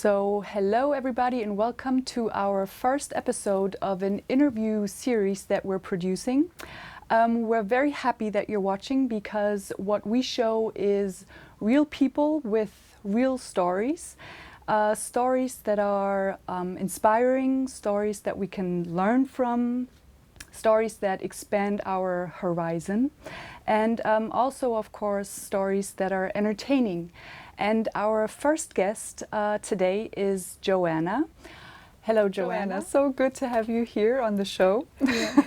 So, hello everybody, and welcome to our first episode of an interview series that we're producing. We're very happy that you're watching because what we show is real people with real stories. Stories that are inspiring, stories that we can learn from, stories that expand our horizon, and also, of course, stories that are entertaining. And our first guest today is Joana. Hello, Joana. So good to have you here on the show. Yeah.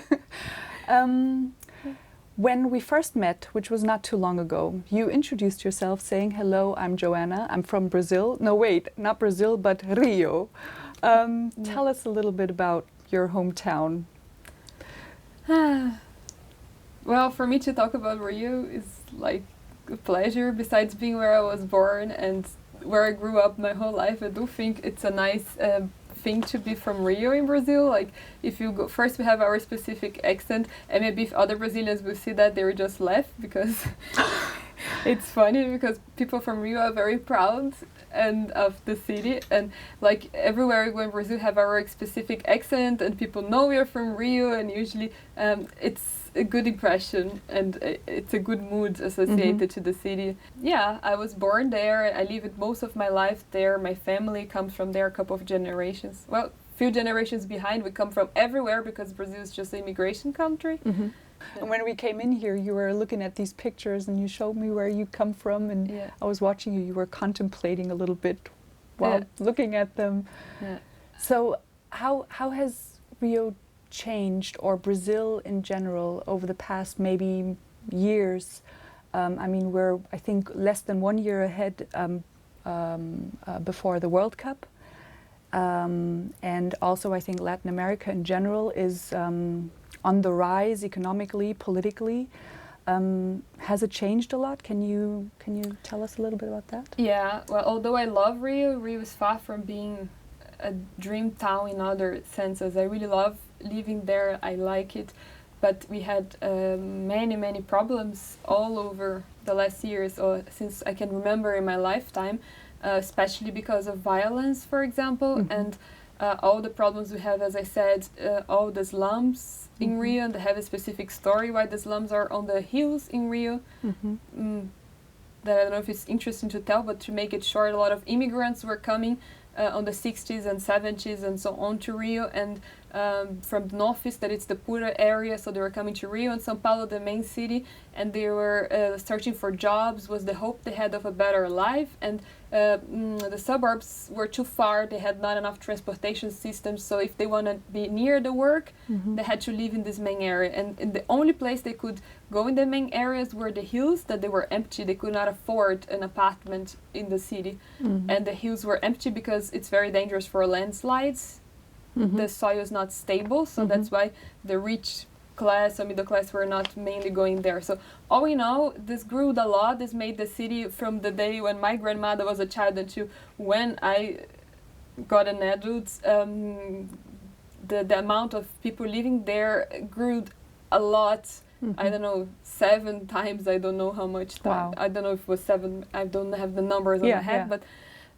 When we first met, which was not too long ago, you introduced yourself saying, "Hello, I'm Joana. I'm from Brazil." No, wait, not Brazil, but Rio. Tell us a little bit about your hometown. Well, for me to talk about Rio is like a pleasure. Besides being where I was born and where I grew up my whole life, I do think it's a nice thing to be from Rio in Brazil. Like, if you go first, we have our specific accent, and maybe if other Brazilians will see that, they will just laugh because it's funny because people from Rio are very proud and of the city, and like everywhere we go in Brazil have our specific accent, and people know we are from Rio, and usually it's a good impression and it's a good mood associated to the city. Yeah, I was born there. I lived most of my life there. My family comes from there, a couple of generations. Well, few generations behind. We come from everywhere because Brazil is just an immigration country. Yeah. And when we came in here, you were looking at these pictures and you showed me where you come from, and I was watching you. You were contemplating a little bit while looking at them. Yeah. So how has Rio changed, or Brazil in general, over the past maybe years? I mean, we're, I think, less than 1 year ahead before the World Cup. And also I think Latin America in general is on the rise economically, politically. Has it changed a lot? Can you tell us a little bit about that? Yeah, well, although I love Rio, Rio is far from being a dream town in other senses. I really love living there. I like it, but we had many problems all over the last years, or since I can remember in my lifetime, especially because of violence, for example, and all the problems we have, as I said, all the slums in Rio, and they have a specific story why the slums are on the hills in Rio. That I don't know if it's interesting to tell, but to make it short, a lot of immigrants were coming on the 60s and 70s and so on to Rio, and from the northeast, that it's the Pura area, so they were coming to Rio and São Paulo, the main city, and they were searching for jobs, was the hope they had of a better life, and the suburbs were too far, they had not enough transportation systems, so if they want to be near the work, they had to live in this main area, and the only place they could go in the main areas were the hills, that they were empty. They could not afford an apartment in the city, and the hills were empty because it's very dangerous for landslides. The soil is not stable, so that's why the rich class or middle class were not mainly going there. So all in all, this grew a lot. This made the city, from the day when my grandmother was a child until when I got an adult, the amount of people living there grew a lot. I don't know, 7 times. I don't know how much. Wow. I don't know if it was 7. I don't have the numbers on my head, but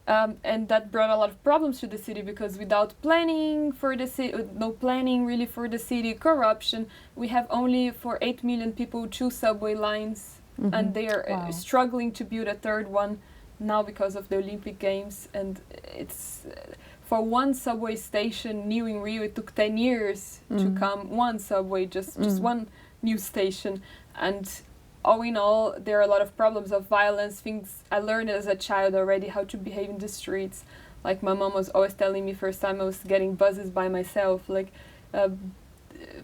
and that brought a lot of problems to the city, because without planning for the city, no planning really for the city, corruption, we have only for 8 million people 2 subway lines, and they are struggling to build a third one now because of the Olympic Games, and it's for one subway station new in Rio, it took 10 years to come, one subway, just one new station, and all in all, there are a lot of problems of violence, things I learned as a child already, how to behave in the streets. Like, my mom was always telling me, first time I was getting buses by myself, like,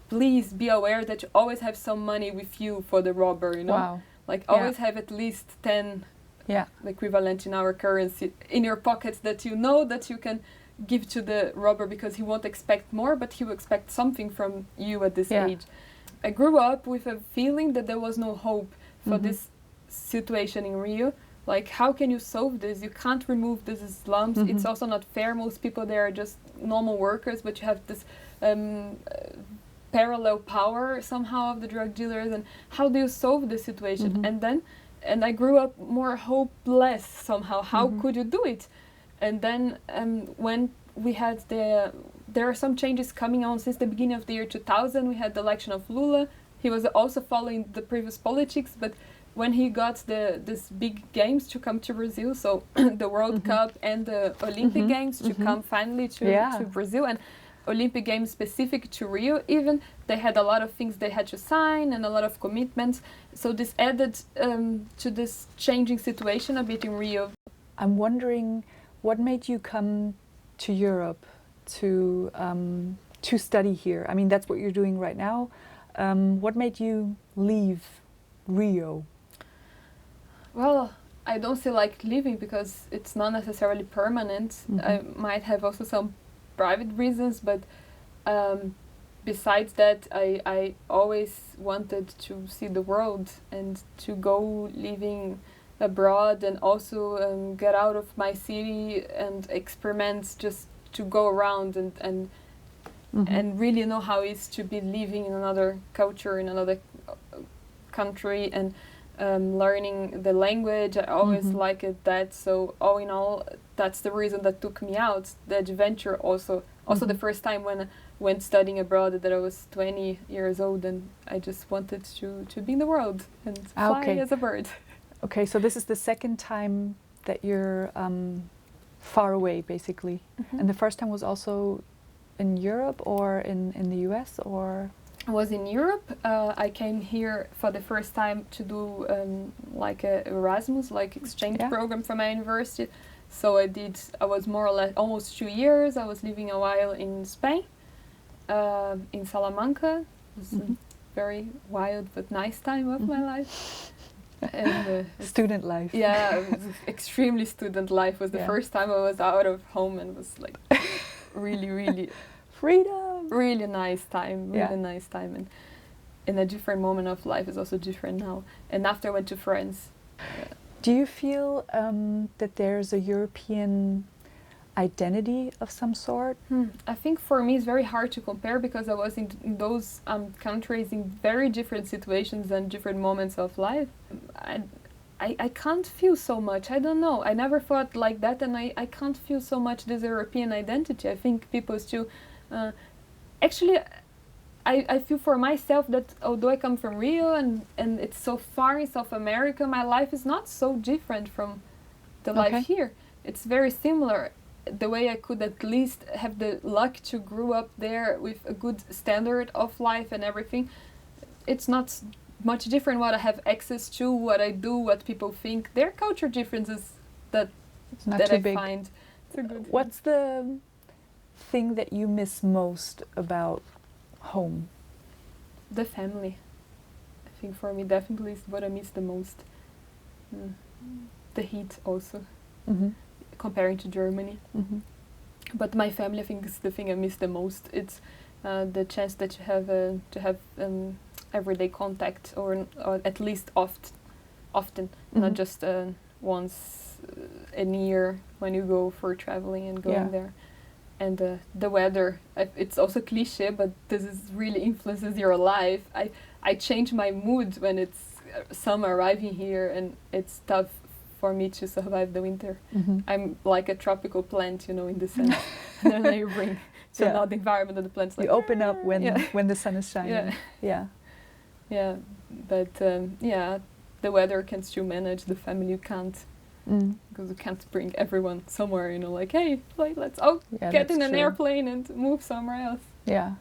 please be aware that you always have some money with you for the robber, you know? Wow. Like, always have at least 10, the equivalent in our currency, in your pockets, that you know that you can give to the robber, because he won't expect more, but he will expect something from you at this age. I grew up with a feeling that there was no hope for this situation in Rio. Like, how can you solve this? You can't remove these slums. It's also not fair. Most people there are just normal workers, but you have this parallel power somehow of the drug dealers. And how do you solve this situation? And I grew up more hopeless somehow. How could you do it? And then when we had there are some changes coming on since the beginning of the year 2000. We had the election of Lula. He was also following the previous politics, but when he got this big games to come to Brazil, so the World Cup and the Olympic Games to come finally to Brazil, and Olympic Games specific to Rio even, they had a lot of things they had to sign and a lot of commitments. So this added to this changing situation a bit in Rio. I'm wondering what made you come to Europe to study here. I mean, that's what you're doing right now. What made you leave Rio? Well, I don't feel like leaving because it's not necessarily permanent. I might have also some private reasons, but besides that, I always wanted to see the world and to go living abroad and also get out of my city and experiment, just to go around and really know how it is to be living in another culture, in another country, and learning the language. I always liked that. So all in all, that's the reason that took me out. The adventure also the first time when I went studying abroad, that I was 20 years old, and I just wanted to be in the world and fly as a bird. Okay, so this is the second time that you're far away, basically. And the first time was also in Europe or in the US, or? I was in Europe. I came here for the first time to do like a Erasmus, like exchange program from my university. So I was more or less almost 2 years. I was living a while in Spain, in Salamanca. It was a very wild but nice time of my life. And, student life. Yeah, it was extremely student life. It was the first time I was out of home, and was like really freedom. Really nice time. Really nice time, and in a different moment of life. Is also different now. And after I went to France. Do you feel that there's a European identity of some sort? I think for me it's very hard to compare because I was in those countries in very different situations and different moments of life. I can't feel so much. I don't know. I never thought like that, and I can't feel so much this European identity. I think people still... actually, I feel for myself that although I come from Rio and it's so far in South America, my life is not so different from the life here. It's very similar. The way I could at least have the luck to grow up there with a good standard of life and everything, it's not much different what I have access to, what I do, what people think. Their culture differences that I find. It's a good What's the thing that you miss most about home? The family. I think for me definitely is what I miss the most. The heat also, comparing to Germany. But my family, I think, is the thing I miss the most. It's the chance that you have to have everyday contact, or at least often, not just once a year when you go for traveling and going there. And the weather, it's also cliche, but this is really influences your life. I change my mood when it's summer arriving here, and it's tough for me to survive the winter. I'm like a tropical plant, in the sense. And then you bring to another environment, and the plant's like... You open up when the sun is shining. Yeah, but the weather can still manage, the family you can't. Because you can't bring everyone somewhere, like, hey, let's all get in an airplane and move somewhere else. Yeah.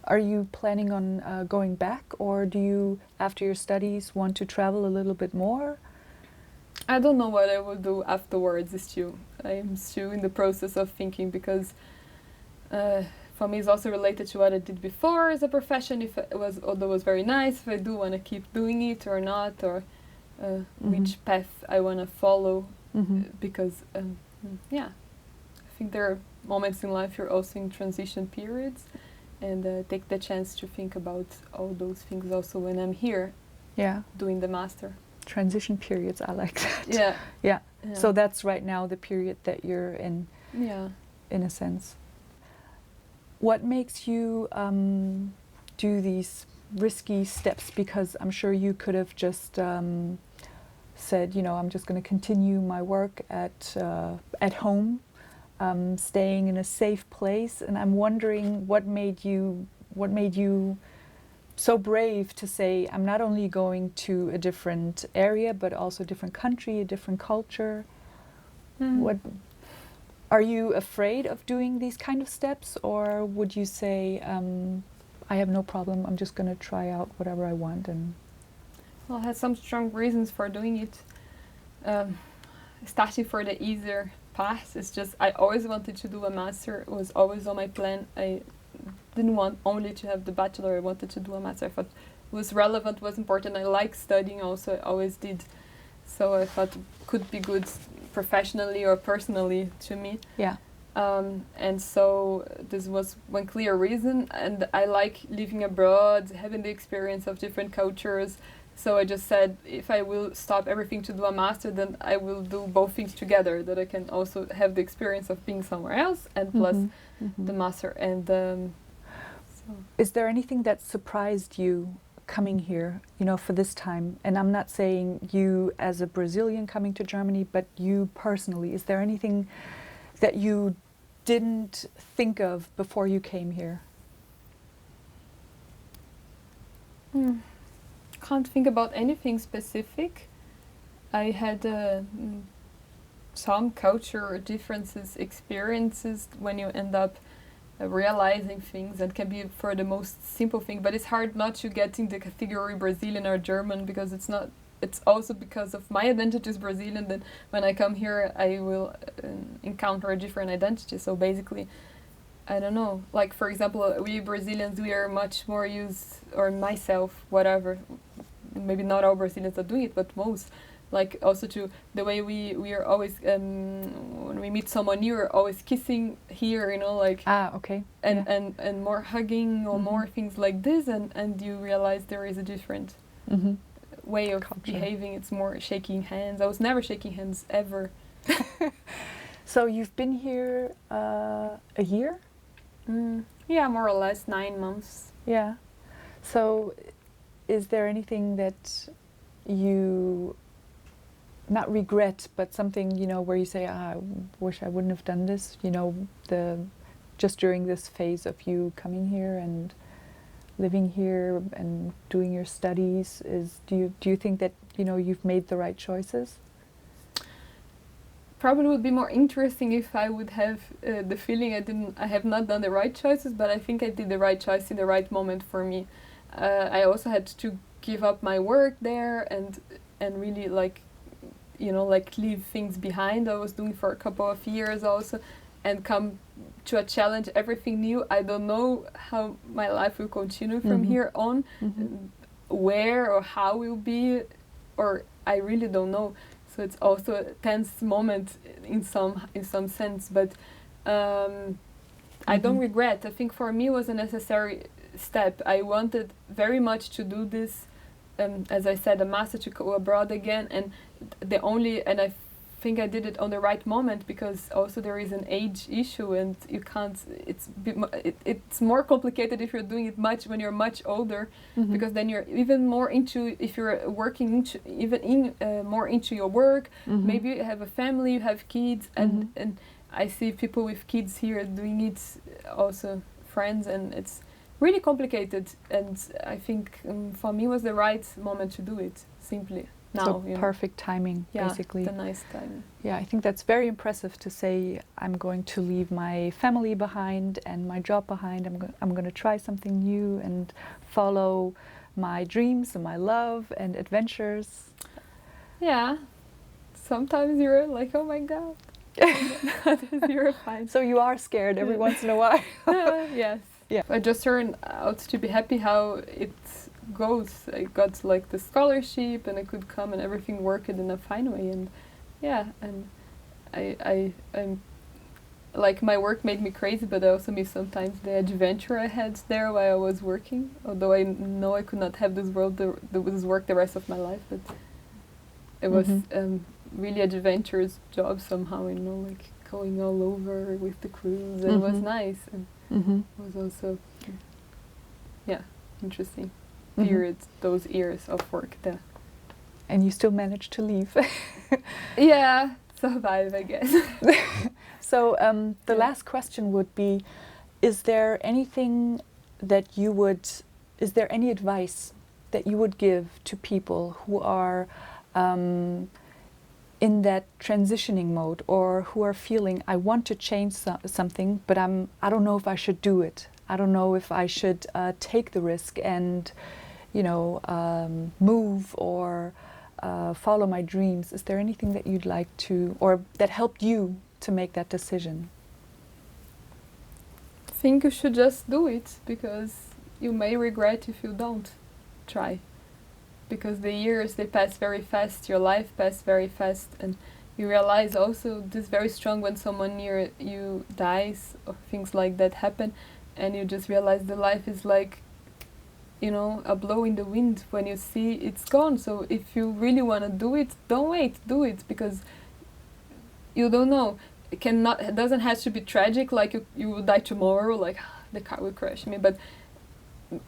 Are you planning on going back, or do you, after your studies, want to travel a little bit more? I don't know what I will do afterwards. I'm still in the process of thinking, because for me it's also related to what I did before as a profession. Although it was very nice, if I do want to keep doing it or not, or which path I want to follow, because I think there are moments in life you're also in transition periods, and take the chance to think about all those things also when I'm here doing the master. Transition periods, I like that. Yeah. So that's right now the period that you're in, in a sense. What makes you do these risky steps? Because I'm sure you could have just said, I'm just going to continue my work at home, staying in a safe place, and I'm wondering what made you so brave to say, I'm not only going to a different area, but also a different country, a different culture. What are you afraid of doing these kind of steps, or would you say, I have no problem, I'm just going to try out whatever I want? And Well, I had some strong reasons for doing it. Starting for the easier path, it's just I always wanted to do a master. It was always on my plan. I didn't want only to have the bachelor. I wanted to do a master. I thought it was relevant, was important. I like studying also. I always did. So I thought it could be good professionally or personally to me. yeah. And so this was one clear reason. And I like living abroad, having the experience of different cultures. So I just said, if I will stop everything to do a master, then I will do both things together, that I can also have the experience of being somewhere else and plus the master. And so. Is there anything that surprised you coming here, for this time? And I'm not saying you as a Brazilian coming to Germany, but you personally. Is there anything that you didn't think of before you came here? Can't think about anything specific. I had some culture differences, experiences when you end up realizing things, and can be for the most simple thing, but it's hard not to get in the category Brazilian or German, because it's not. It's also because of my identity is Brazilian, that when I come here I will encounter a different identity. So basically, I don't know, like for example, we Brazilians, we are much more used, or myself, whatever, maybe not all Brazilians are doing it, but most, like also to the way we are always, when we meet someone new, we're always kissing here, like, okay. and more hugging or more things like this, and you realize there is a different way of culture. Behaving. It's more shaking hands. I was never shaking hands ever. So you've been here a year? Yeah, more or less 9 months. Yeah. So is there anything that you not regret, but something, where you say, I wish I wouldn't have done this, just during this phase of you coming here and living here and doing your studies? Do you think that, you've made the right choices? Probably would be more interesting if I would have the feeling I have not done the right choices, but I think I did the right choice in the right moment for me. I also had to give up my work there and really leave things behind I was doing for a couple of years also, and come to a challenge, everything new. I don't know how my life will continue from here on, where or how will be, or I really don't know. So it's also a tense moment in some sense, but I don't regret. I think for me it was a necessary step. I wanted very much to do this, as I said, a master, to go abroad again, and I think I did it on the right moment, because also there is an age issue, and you can't. It's more complicated if you're doing it when you're much older, because then you're even more into, if you're working more into your work. Maybe you have a family, you have kids, and I see people with kids here doing it, also friends, and it's really complicated. And I think for me was the right moment to do it. Simply. Now, so perfect timing, basically. Yeah, the nice time. Yeah, I think that's very impressive to say, I'm going to leave my family behind and my job behind. I'm going to try something new and follow my dreams and my love and adventures. Yeah, sometimes you're like, oh my God. You're fine. So you are scared every once in a while. Yes. Yeah. I just turned out to be happy how it goes. I got the scholarship, and I could come, and everything worked in a fine way. And and I'm like, my work made me crazy, but I also miss sometimes the adventure I had there while I was working. Although I know I could not have this work the rest of my life, but it was really adventurous job somehow. Like going all over with the cruise, and it was nice, and it was also interesting. Period, those years of work there. And you still managed to leave. Yeah, survive, I guess. So the Yeah. last question would be, is there anything that you would, is there any advice that you would give to people who are in that transitioning mode, or who are feeling, I want to change something, but I don't know if I should do it. I don't know if I should take the risk and, you know, move or follow my dreams. Is there anything that you'd like to, or that helped you to make that decision? I think you should just do it, because you may regret if you don't try. Because the years, they pass very fast, your life passes very fast, and you realize also this very strong when someone near you dies or things like that happen, and you just realize the life is like, you know, a blow in the wind when you see it's gone. So if you really want to do it, don't wait, do it, because you don't know. It doesn't have to be tragic, like you will die tomorrow, like the car will crash me, but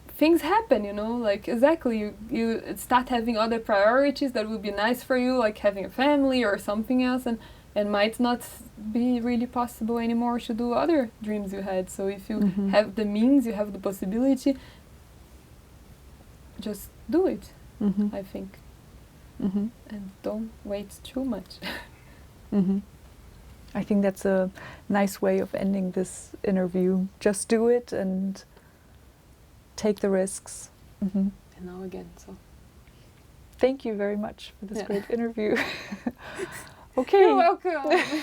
things happen, you know, like exactly, you start having other priorities that would be nice for you, like having a family or something else, and might not be really possible anymore to do other dreams you had. So if you have the means, you have the possibility, just do it, I think. And don't wait too much. I think that's a nice way of ending this interview. Just do it and take the risks. And now again, so. Thank you very much for this great interview. Okay. You're welcome.